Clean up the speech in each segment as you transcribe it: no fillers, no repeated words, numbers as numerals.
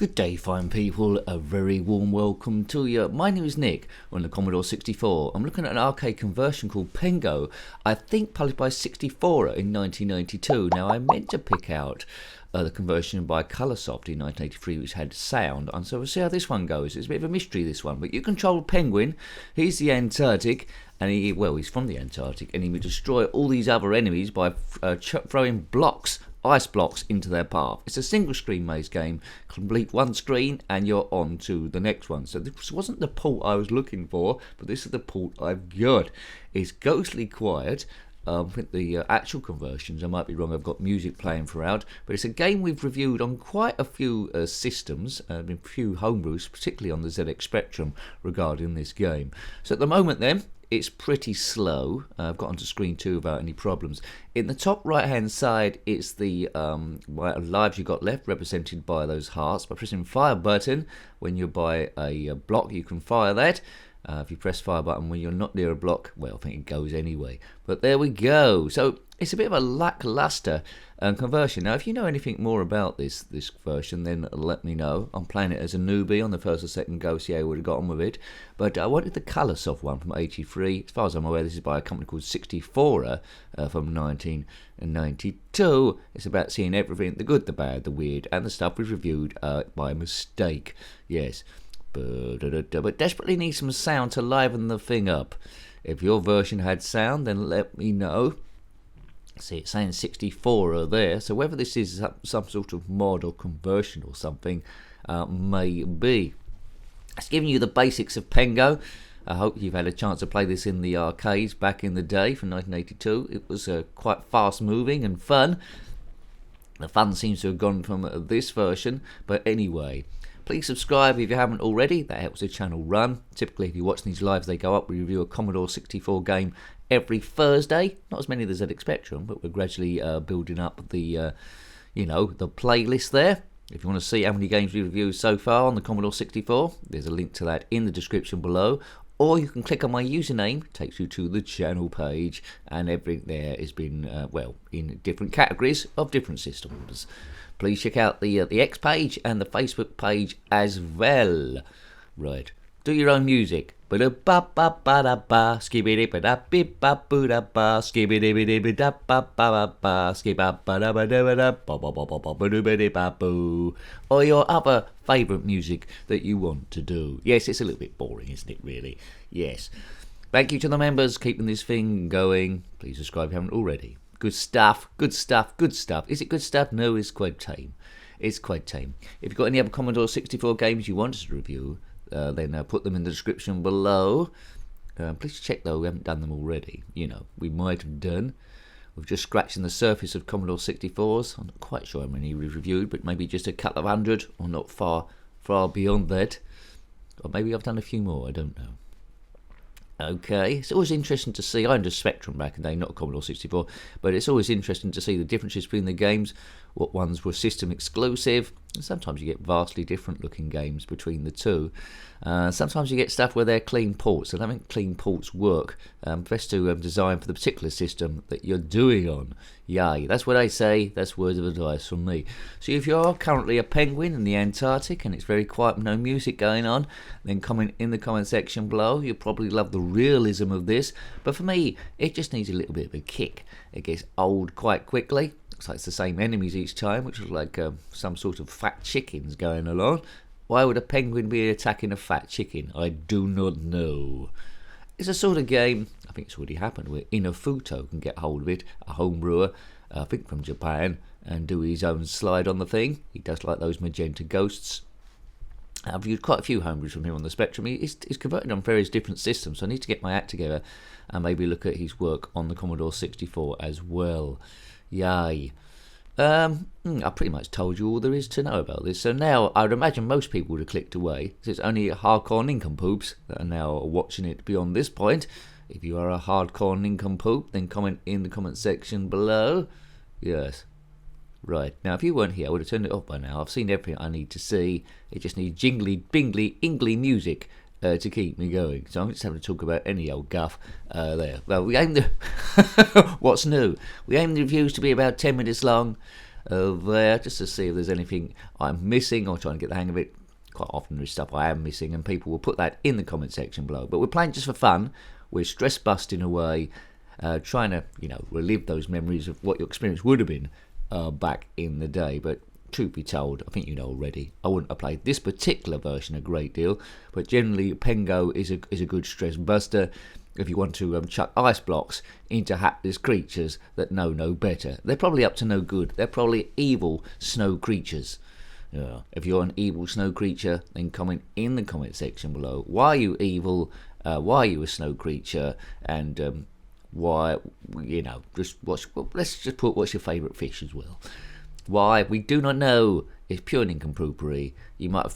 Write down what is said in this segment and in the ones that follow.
Good day, fine people. A very warm welcome to you. My name is Nick on the Commodore 64. I'm looking at an arcade conversion called Pengo. I think published by 64 in 1992. Now, I meant to pick out the conversion by Colorsoft in 1983, which had sound, and so we'll see how this one goes. It's a bit of a mystery, this one, but you control a penguin. He's the Antarctic, and he's from the Antarctic, and he will destroy all these other enemies by throwing ice blocks into their path. It's a single screen maze game. Complete one screen and you're on to the next one. So this wasn't the port I was looking for, but this is the port I've got. It's ghostly quiet. I think the actual conversions, I might be wrong, I've got music playing throughout, but it's a game we've reviewed on quite a few systems, a few homebrews, particularly on the ZX Spectrum regarding this game. So at the moment then, it's pretty slow. I've got onto screen 2 without any problems. In the top right hand side, it's the lives you got left, represented by those hearts. By pressing fire button, when you're by a block, you can fire that. If you press fire button when you're not near a block, well, I think it goes anyway. But there we go. So it's a bit of a lackluster conversion. Now, if you know anything more about this version, then let me know. I'm playing it as a newbie on the first or second go, see how I would have got on with it. But I wanted the Colorsoft one from 83. As far as I'm aware, this is by a company called 64 from 1992. It's about seeing everything, the good, the bad, the weird, and the stuff we've reviewed by mistake. Yes. But desperately need some sound to liven the thing up. If your version had sound, then let me know. See, it's saying 64 there, so whether this is some sort of mod or conversion or something, may be. It's giving you the basics of Pengo. I hope you've had a chance to play this in the arcades back in the day from 1982. It was quite fast moving and fun. The fun seems to have gone from this version, but anyway. Please subscribe if you haven't already. That helps the channel run. Typically, if you watch these lives, they go up. We review a Commodore 64 game every Thursday. Not as many as the ZX Spectrum, but we're gradually building up the playlist there. If you want to see how many games we reviewed so far on the Commodore 64, there's a link to that in the description below. Or you can click on my username, takes you to the channel page, and everything there has been, in different categories of different systems. Please check out the X page and the Facebook page as well. Right, do your own music. Ba-da-ba-ba-ba-da-ba, skibidi-ba-da-bip-ba-boo-da-ba, skibidi-bidi-bidi-da-ba-ba-ba-ba, skibidi-ba-da-ba-da-ba-da-ba-da-ba-boo, or your other favourite music that you want to do. Yes, it's a little bit boring, isn't it, really? Yes. Thank you to the members keeping this thing going. Please subscribe if you haven't already. Good stuff, good stuff, good stuff. Is it good stuff? No, it's quite tame. It's quite tame. If you've got any other Commodore 64 games you want us to review, then put them in the description below. Please check though, we haven't done them already. You know, we might have done. We've just scratching the surface of Commodore 64s. I'm not quite sure how many we've reviewed, but maybe just a couple of hundred, or not far beyond that. Or maybe I've done a few more, I don't know. Okay, it's always interesting to see. I owned a Spectrum back in the day, not a Commodore 64, but it's always interesting to see the differences between the games, what ones were system exclusive, and sometimes you get vastly different looking games between the two. Sometimes you get stuff where they're clean ports, and I think clean ports work best to design for the particular system that you're doing on. Yay, that's what I say, that's words of advice from me. So if you're currently a penguin in the Antarctic and it's very quiet, no music going on, then comment in the comment section below. You'll probably love the realism of this, but for me, it just needs a little bit of a kick. It gets old quite quickly. Looks like it's the same enemies each time, which was like some sort of fat chickens going along. Why would a penguin be attacking a fat chicken? I do not know. It's a sort of game, I think it's already happened, where Inafuto can get hold of it, a home brewer, I think from Japan, and do his own slide on the thing. He does like those magenta ghosts. I've viewed quite a few homebrews from him on the Spectrum. He's converted on various different systems, so I need to get my act together and maybe look at his work on the Commodore 64 as well. Yay. I pretty much told you all there is to know about this, so now I would imagine most people would have clicked away. It's only hardcore nincompoops that are now watching it beyond this point. If you are a hardcore nincompoop, then comment in the comment section below. Yes. Right, now if you weren't here, I would have turned it off by now. I've seen everything I need to see. It just needs jingly, bingly, ingly music to keep me going. So I'm just having to talk about any old guff there. Well, we aim the... What's new? We aim the reviews to be about 10 minutes long. there, just to see if there's anything I'm missing or trying to get the hang of it. Quite often there's stuff I am missing, and people will put that in the comment section below. But we're playing just for fun. We're stress busting away, trying to, relive those memories of what your experience would have been back in the day. But truth be told, I think you know already, I wouldn't have played this particular version a great deal, but generally Pengo is a good stress buster if you want to chuck ice blocks into hapless creatures that know no better. They're probably up to no good. They're probably evil snow creatures. If you're an evil snow creature, then comment in the comment section below. Why are you evil? Why are you a snow creature? And why, let's just put what's your favourite fish as well. Why? We do not know. It's pure nincompoopry. You might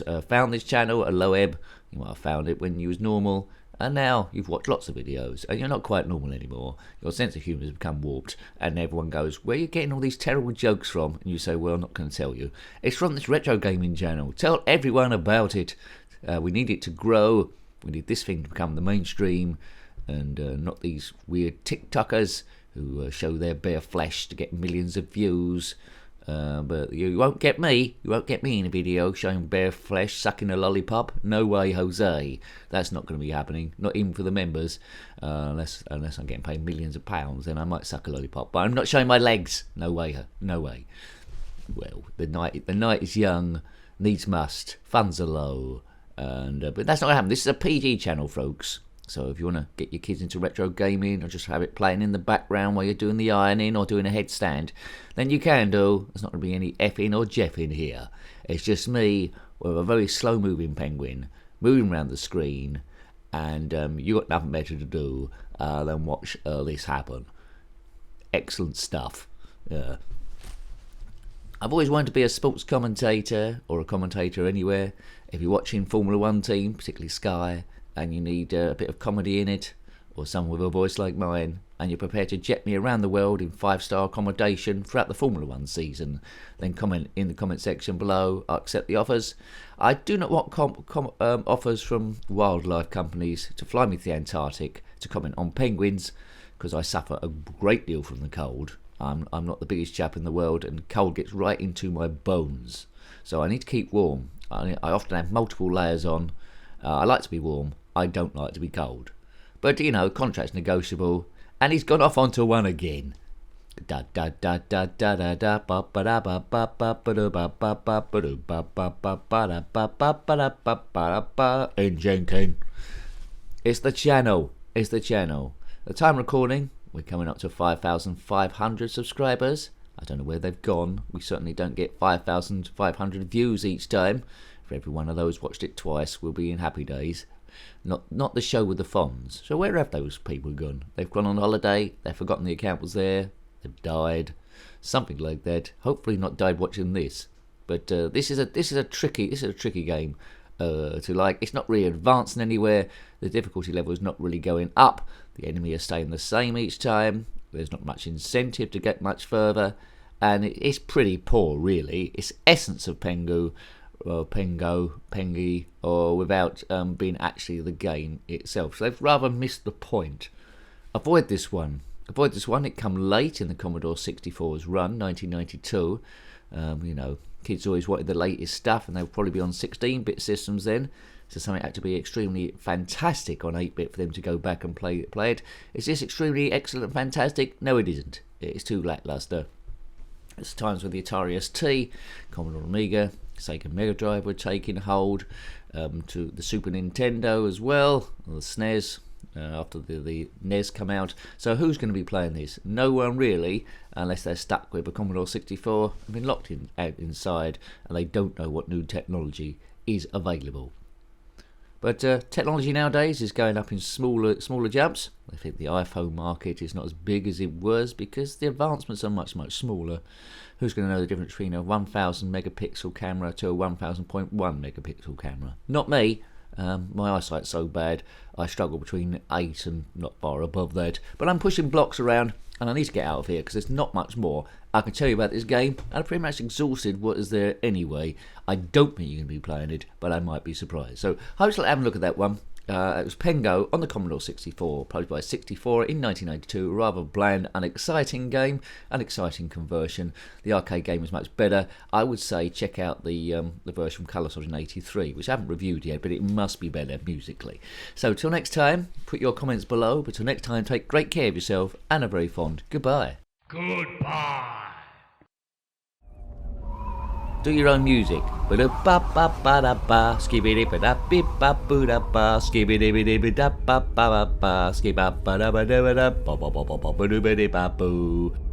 have found this channel at a low ebb. You might have found it when you was normal. And now you've watched lots of videos and you're not quite normal anymore. Your sense of humour has become warped, and everyone goes, where are you getting all these terrible jokes from? And you say, well, I'm not going to tell you. It's from this retro gaming channel. Tell everyone about it. We need it to grow. We need this thing to become the mainstream, and not these weird TikTokers who show their bare flesh to get millions of views. But you won't get me. You won't get me in a video showing bare flesh sucking a lollipop. No way, Jose. That's not going to be happening. Not even for the members. Unless I'm getting paid millions of pounds, then I might suck a lollipop. But I'm not showing my legs. No way. No way. Well, the night is young. Needs must. Funds are low. And but that's not going to happen. This is a PG channel, folks. So if you want to get your kids into retro gaming or just have it playing in the background while you're doing the ironing or doing a headstand, then you can do. There's not going to be any effing or jeffing here. It's just me with a very slow moving penguin moving around the screen, and you got nothing better to do than watch this happen. Excellent stuff. I've always wanted to be a sports commentator or a commentator anywhere. If you're watching Formula One team, particularly Sky, and you need a bit of comedy in it, or someone with a voice like mine, and you're prepared to jet me around the world in 5-star accommodation throughout the Formula One season, then comment in the comment section below. I accept the offers. I do not want offers from wildlife companies to fly me to the Antarctic to comment on penguins, because I suffer a great deal from the cold. I'm not the biggest chap in the world, and cold gets right into my bones. So I need to keep warm. I often have multiple layers on. I like to be warm. I don't like to be cold. But, contract's negotiable. And he's gone off onto one again. Engine King. It's the channel. It's the channel. The time recording, we're coming up to 5,500 subscribers. I don't know where they've gone. We certainly don't get 5,500 views each time. For every one of those watched it twice, we'll be in happy days. Not the show with the Fonz. So where have those people gone? They've gone on holiday. They've forgotten the account was there. They've died. Something like that. Hopefully not died watching this. But this is a tricky game to like. It's not really advancing anywhere. The difficulty level is not really going up. The enemy is staying the same each time. There's not much incentive to get much further, and it's pretty poor, really. It's essence of Pengo, Pengy, or without being actually the game itself. So they've rather missed the point. Avoid this one. It come late in the Commodore 64's run, 1992. Kids always wanted the latest stuff, and they'll probably be on 16-bit systems then. So something had to be extremely fantastic on 8-bit for them to go back and play it. Is this extremely excellent and fantastic? No, it isn't. It's too lackluster. It's times with the Atari ST, Commodore Amiga, Sega Mega Drive were taking hold, to the Super Nintendo as well, or the SNES, after the NES come out. So who's going to be playing this? No one really, unless they're stuck with a Commodore 64 and been locked inside, and they don't know what new technology is available. But technology nowadays is going up in smaller jumps. I think the iPhone market is not as big as it was because the advancements are much smaller. Who's going to know the difference between a 1000 megapixel camera to a 1000.1 megapixel camera? Not me. My eyesight's so bad I struggle between 8 and not far above that. But I'm pushing blocks around, and I need to get out of here because there's not much more I can tell you about this game. And I've pretty much exhausted what is there anyway. I don't think you're going to be playing it, but I might be surprised. So hopefully have a look at that one. It was Pengo on the Commodore 64, published by 64 in 1992. A rather bland, unexciting game, an exciting conversion. The arcade game was much better. I would say check out the version from Coloursoft in 83, which I haven't reviewed yet, but it must be better musically. So till next time, put your comments below. But till next time, take great care of yourself and a very fond goodbye. Goodbye. Do your own music. Ba-da-ba-ba-ba-da-ba, skibidi-ba-da-bip-ba-boo-da-ba, skibidi-bidi-ba-da-ba-ba-ba-ba, skibidi-ba-da-ba-da-ba-da, ba-ba-ba-ba-ba-ba-ba-ba-ba-boo.